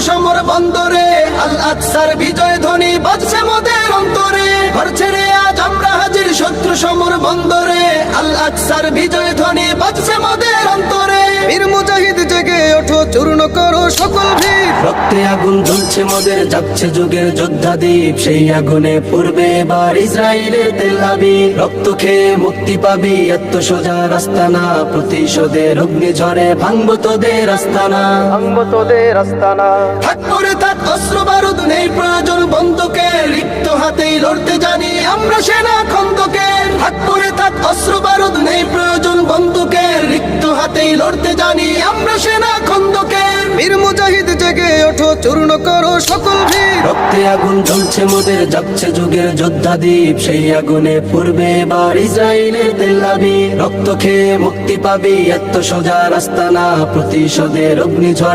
সমর বন্দরে, আল আকসার বিজয় ধ্বনি বাজছে মোদের অন্তরে। ঘর ছেড়ে আজ আমরা হাজির শত্রু সমর বন্দরে, আল আকসার বিজয় ধ্বনি বাজছে মোদের অন্তরে। বীর মুজাহিদ জেগে ওঠো, চূর্ণ করো সকল ভিড়। রক্তে আগুন জ্বলছে মোদের, যাচ্ছে যুগের যোদ্ধা দ্বীপ। সেই আগুনে পূর্বে এবার ইসরায়েলের তেল আবিব। রক্ত খেয়ে মুক্তি পাবি, এত সোজা রাস্তা না। প্রতিশোধের অগ্নি ঝরে ভাঙবো তোদের আস্তানা, ভাঙবো তোদের আস্তানা। থাক পরে থাক অস্ত্র বারুদ, নেই প্রয়োজন বন্দুকের। রিক্ত হাতেই লড়তে জানি আমরা সেনা খন্দকের। থাক পরে থাক অস্ত্র বারুদ, নেই প্রয়োজন বন্দুকের। রিক্ত হাতেই লড়তে জানি আমরা সেনা খন্দকের। বীর মুজাহিদ জেগে ওঠো, চূর্ণ করো সকল ভিড়। রক্তে আগুন জ্বলছে মোদের, যাচ্ছে যুগের যোদ্ধা দ্বীপ। সেই আগুনে পূর্বে এবার ইসরায়েলের তেল আবিব। রক্ত খেয়ে মুক্তি পাবি, এত সোজা রাস্তা না। প্রতিশোধের অগ্নি ঝরে